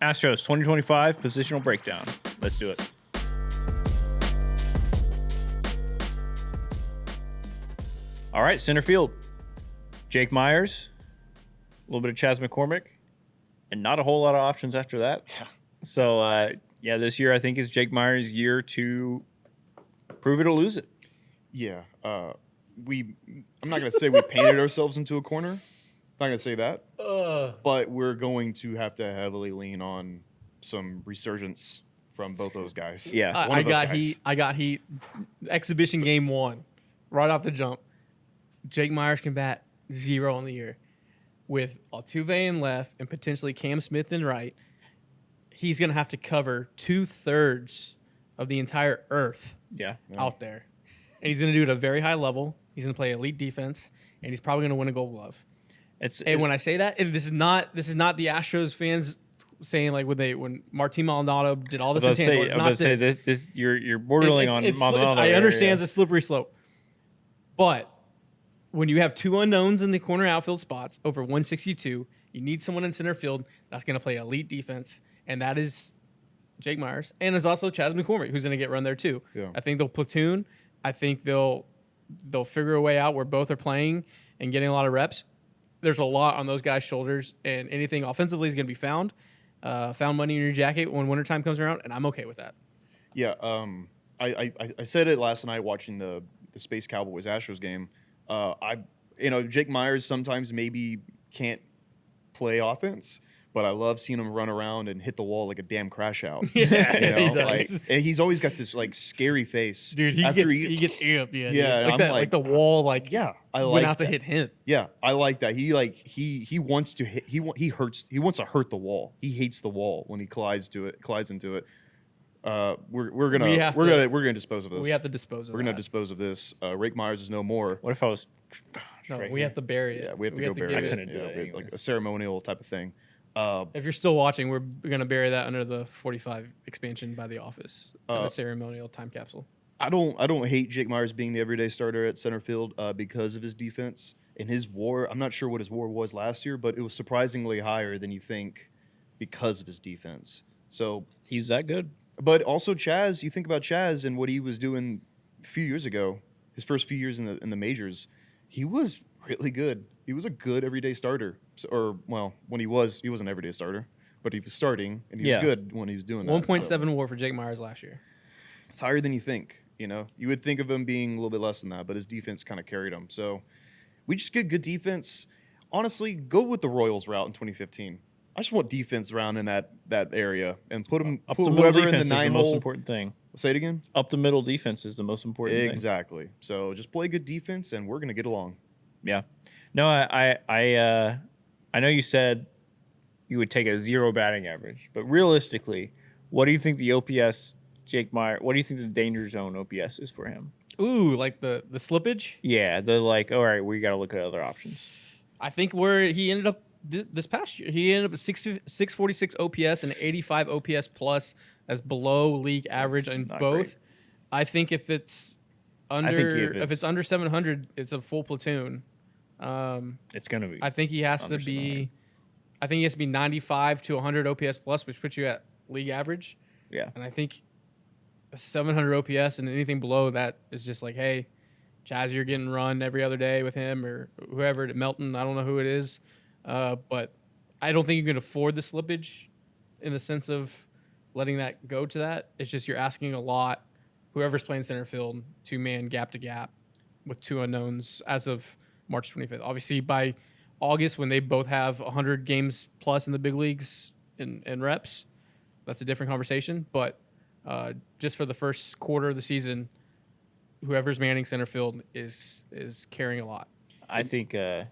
Astros 2025 positional breakdown. Let's do it. All right, center field. Jake Meyers, a little bit of Chas McCormick, and not a whole lot of options after that. Yeah. So, this year I think is Jake Meyers' year to prove it or lose it. Yeah. I'm not going to say we painted ourselves into a corner. I'm not going to say that. But we're going to have to heavily lean on some resurgence from both those guys. Yeah. I got heat. Exhibition game 1, right off the jump. Jake Meyers can bat 0 on the year. With Altuve in left and potentially Cam Smith in right, he's going to have to cover 2/3 of the entire earth out there. And he's going to do it at a very high level. He's going to play elite defense, and he's probably going to win a Gold Glove. When I say that, and this is not the Astros fans saying like when Martin Maldonado did all this intangible. You're bordering on Maldonado. I understand it's a slippery slope, but when you have 2 unknowns in the corner outfield spots over 162, you need someone in center field that's going to play elite defense, and that is Jake Meyers, and there's also Chas McCormick who's going to get run there too. Yeah. I think they'll platoon. I think they'll figure a way out where both are playing and getting a lot of reps. There's a lot on those guys' shoulders, and anything offensively is going to be found money in your jacket when wintertime comes around, and I'm okay with that. Yeah. I said it last night watching the Space Cowboys Astros game. Jake Meyers sometimes maybe can't play offense, but I love seeing him run around and hit the wall like a damn crash out. He does. And he's always got this like scary face. Dude, he gets amped. Yeah, like the wall. Like I went out to hit him. Yeah, I like that. He wants to hit. He wants to hurt the wall. He hates the wall when he collides into it. We're gonna dispose of this. We have to dispose of. We're gonna dispose of this. Jake Meyers is no more. What if I was? We have to bury it. Yeah, we have to go bury it. I couldn't do it. Like a ceremonial type of thing. If you're still watching, we're gonna bury that under the 45 expansion by The Office, the ceremonial time capsule. I don't hate Jake Meyers being the everyday starter at center field because of his defense and his WAR. I'm not sure what his WAR was last year, but it was surprisingly higher than you think because of his defense. So he's that good. But also Chas, you think about Chas and what he was doing a few years ago, his first few years in the majors, he was really good. He was a good everyday starter. When he was an everyday starter, but he was starting and he was good when he was doing that. 1.7 WAR for Jake Meyers last year. It's higher than you think. You would think of him being a little bit less than that, but his defense kind of carried him. So we just get good defense. Honestly, go with the Royals route in 2015. I just want defense around in that area and put whoever in the 9 hole. Is the most important thing. Say it again. Up the middle defense is the most important thing. Exactly. So just play good defense, and we're gonna get along. Yeah. No, I know you said you would take a 0 batting average, but realistically, what do you think the OPS Jake Meyer? What do you think the danger zone OPS is for him? Ooh, like the slippage? Yeah, all right, we got to look at other options. I think where he ended up this past year, he ended up at 646 OPS and 85 OPS plus. That's below league average in both. Great. I think if it's under 700, it's a full platoon. It's gonna be. I think he has to be. I think he has to be 95 to 100 OPS plus, which puts you at league average. Yeah. And I think 700 OPS and anything below that is just like, hey, Chaz, you're getting run every other day with him or whoever, Melton. I don't know who it is, but I don't think you can afford the slippage in the sense of letting that go to that. It's just you're asking a lot. Whoever's playing center field, 2-man gap to gap with 2 unknowns as of March 25th. Obviously, by August, when they both have 100 games plus in the big leagues in reps, that's a different conversation. But just for the first quarter of the season, whoever's manning center field is carrying a lot. I think Chas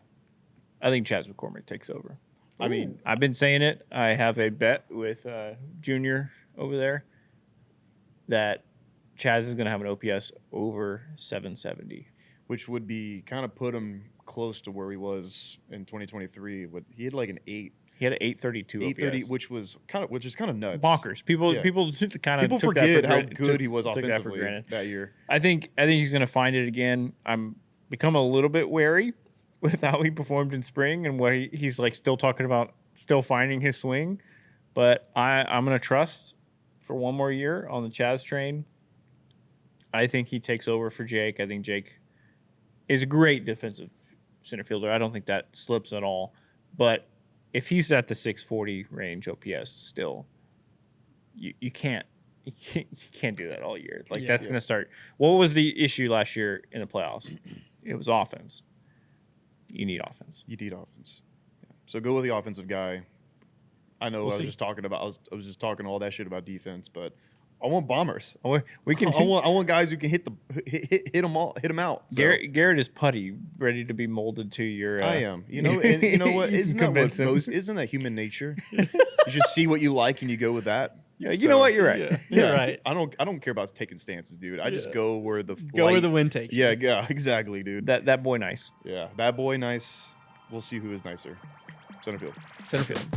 McCormick takes over. Ooh. I mean, I've been saying it. I have a bet with Junior over there that Chaz is going to have an OPS over 770. Which would be kind of put him close to where he was in 2023. He had like an 8. He had an 832 830, OPS. which is kind of nuts. Bonkers. People forget how good he was offensively that year. I think he's going to find it again. I'm become a little bit wary with how he performed in spring and what he's like still talking about still finding his swing. But I'm going to trust for one more year on the Chaz train. I think he takes over for Jake. I think Jake is a great defensive center fielder. I don't think that slips at all. But if he's at the 640 range OPS still, you can't do that all year. Like that's going to start. What was the issue last year in the playoffs? It was offense. You need offense. You need offense. Yeah. So go with the offensive guy. I know We'll I see. was just talking all that shit about defense, but I want bombers. We can. I want guys who can hit them out. So. Garrett is putty, ready to be molded to your. I am. You know, and you know what? You Isn't can that what convince him. most? Isn't that human nature? You just see what you like and you go with that. Yeah, you know what? You're right. Yeah, Yeah, you're right. I don't care about taking stances, dude. I just Yeah. go where the Where the wind takes. Yeah, yeah, exactly, dude. That boy nice. Yeah, that boy nice. We'll see who is nicer. Center field. Center field.